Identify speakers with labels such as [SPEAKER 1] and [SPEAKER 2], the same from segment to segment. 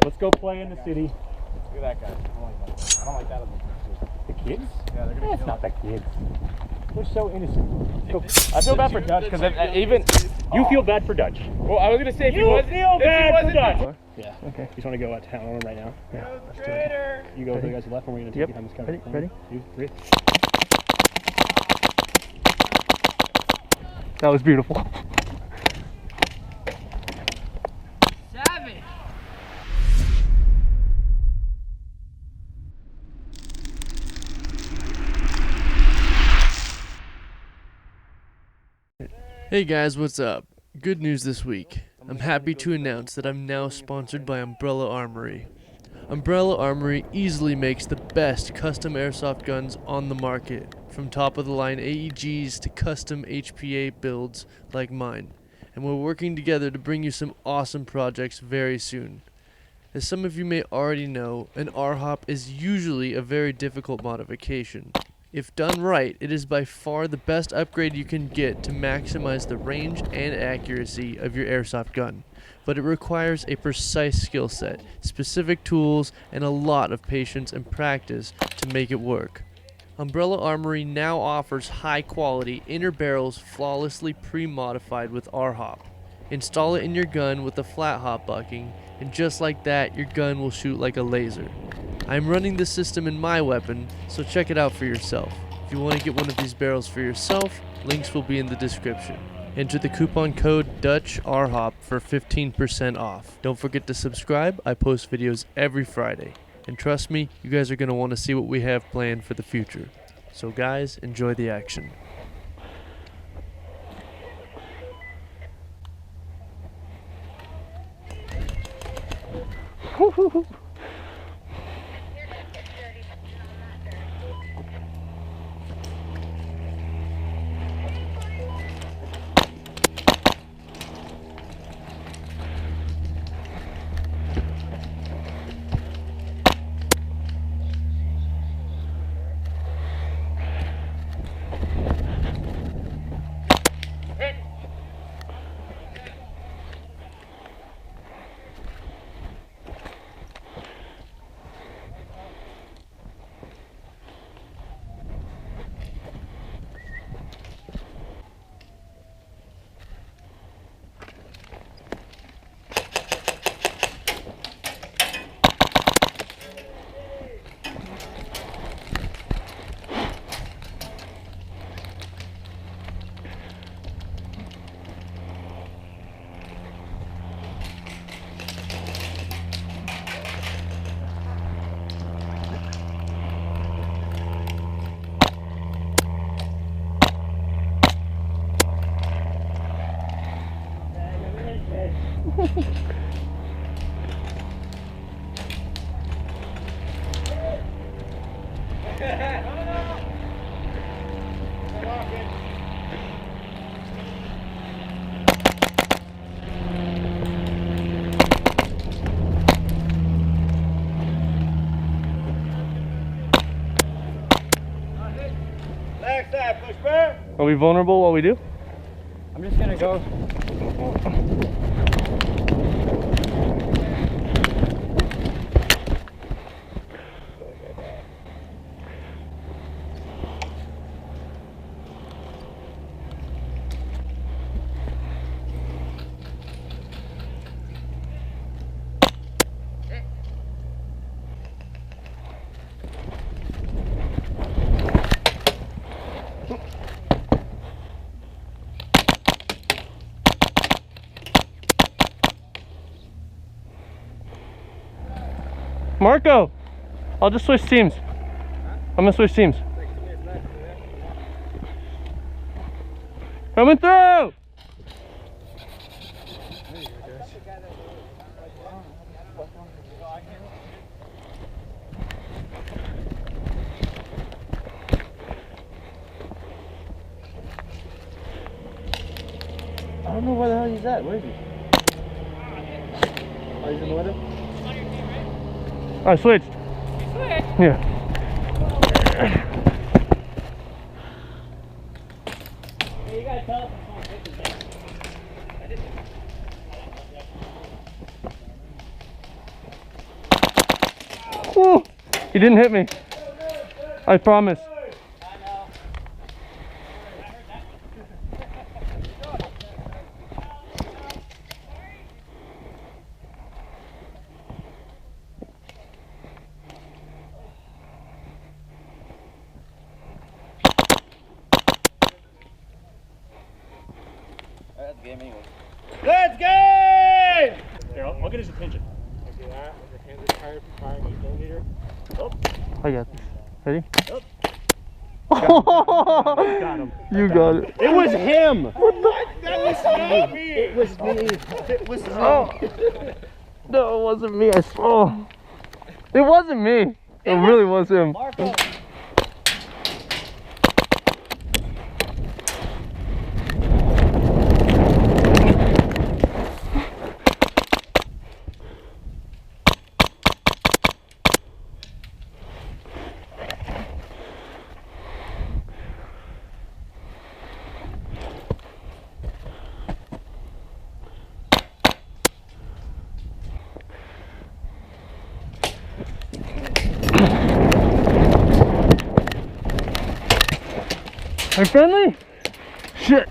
[SPEAKER 1] Let's go play in the city.
[SPEAKER 2] Look at that guy. I don't like that.
[SPEAKER 1] The kids?
[SPEAKER 2] Yeah, they're gonna
[SPEAKER 1] It's not the kids. They're so innocent. I feel bad for Dutch because even you feel bad for Dutch.
[SPEAKER 2] Well, I was gonna say if
[SPEAKER 1] you feel bad for Dutch.
[SPEAKER 2] Yeah.
[SPEAKER 1] Okay. You just want to go out to town on him right now?
[SPEAKER 2] Yeah.
[SPEAKER 1] Let's do it. You go with the guys who left, and we're gonna take your time this cover.
[SPEAKER 3] Ready?
[SPEAKER 1] 2, 3.
[SPEAKER 3] That was beautiful.
[SPEAKER 4] Savage.
[SPEAKER 5] Hey guys, what's up? Good news this week. I'm happy to announce that I'm now sponsored by Umbrella Armory. Umbrella Armory easily makes the best custom airsoft guns on the market, from top-of-the-line AEGs to custom HPA builds like mine. And we're working together to bring you some awesome projects very soon. As some of you may already know, an RHOP is usually a very difficult modification. If done right, it is by far the best upgrade you can get to maximize the range and accuracy of your airsoft gun. But it requires a precise skill set, specific tools, and a lot of patience and practice to make it work. Umbrella Armory now offers high-quality inner barrels flawlessly pre-modified with RHOP. Install it in your gun with the flat hop bucking, and just like that, your gun will shoot like a laser. I'm running this system in my weapon, so check it out for yourself. If you want to get one of these barrels for yourself, links will be in the description. Enter the coupon code DUTCHRHOP for 15% off. Don't forget to subscribe. I post videos every Friday. And trust me, you guys are going to want to see what we have planned for the future. So guys, enjoy the action.
[SPEAKER 3] Are we vulnerable while we do?
[SPEAKER 1] I'm just gonna go.
[SPEAKER 3] Marco, I'll just switch teams. I'm gonna switch teams. Coming through! I don't know where the hell he's at. Where is he? Oh, he's in the window? I switched.
[SPEAKER 4] You switched?
[SPEAKER 3] Yeah.
[SPEAKER 1] Hey, you gotta tell us if someone pitches that. I didn't.
[SPEAKER 3] Woo. He didn't hit me. I promise.
[SPEAKER 2] That's game anyway.
[SPEAKER 1] Let's go! Here, I'll get his attention.
[SPEAKER 2] Do that with your hands are firing 8mm.
[SPEAKER 3] I got this. Ready?
[SPEAKER 1] Yep.
[SPEAKER 3] Got him. You got it.
[SPEAKER 1] It was him.
[SPEAKER 2] That was not me.
[SPEAKER 1] It was me. It was me.
[SPEAKER 3] Oh. No, it wasn't me. I saw. It wasn't me. It really was him.
[SPEAKER 2] Marco.
[SPEAKER 3] Are you friendly? Shit.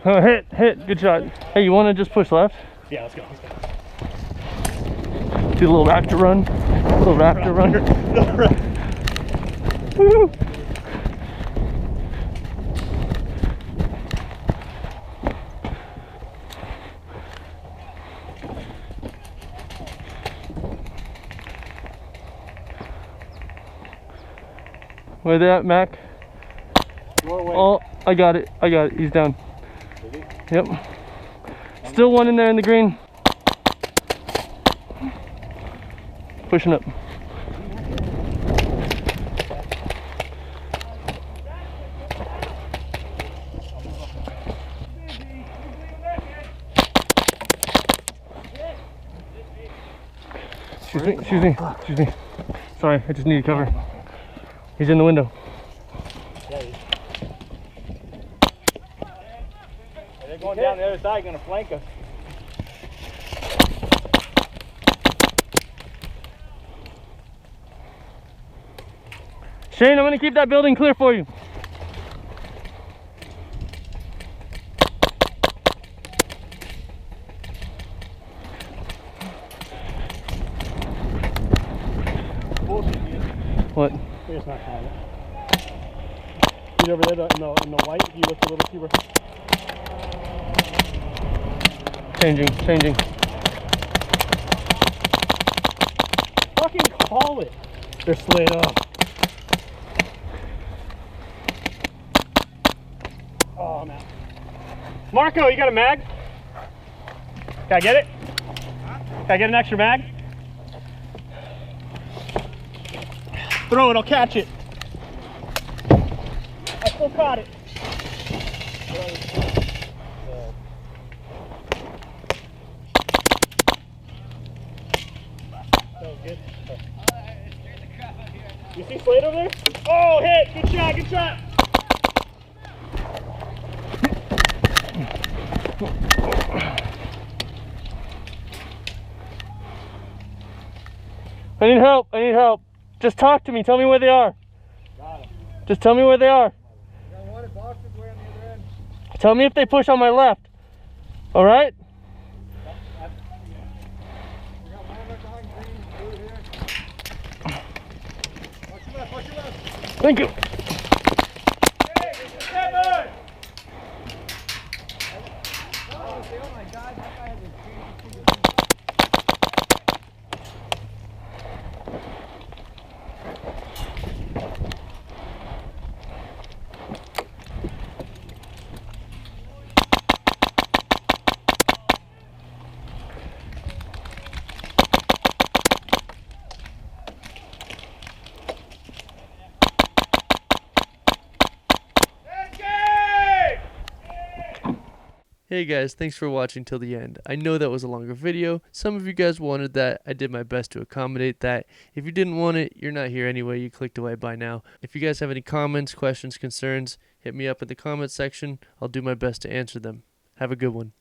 [SPEAKER 3] Oh, hit, good shot. Hey, you want to just push left?
[SPEAKER 1] Yeah, let's go. Let's go.
[SPEAKER 3] Do a little raptor run. Little raptor run. Woo. Where they at, Mac? Oh, I got it. He's down. Yep. Still one in there in the green. Pushing up. Excuse me. Sorry, I just need cover. He's in the window.
[SPEAKER 2] They're going down the other side, going to flank us.
[SPEAKER 3] Shane, I'm gonna keep that building clear for you. What?
[SPEAKER 1] It's not calling it. He's over there in the white. You look a little cheaper.
[SPEAKER 3] Changing.
[SPEAKER 1] Fucking call it. They're slayed up. Oh, I'm out. Marco, you got a mag? Can I get it? Can I get an extra mag? Throw it, I'll catch it. I still caught it. That was good. You see Slade over there? Oh, hit! Good shot, good shot!
[SPEAKER 3] I need help. Just talk to me. Tell me where they are. Just tell me where they are. Tell me if they push on my left. All right? Thank you.
[SPEAKER 5] Hey guys, thanks for watching till the end. I know that was a longer video. Some of you guys wanted that. I did my best to accommodate that. If you didn't want it, you're not here anyway. You clicked away by now. If you guys have any comments, questions, concerns, hit me up in the comments section. I'll do my best to answer them. Have a good one.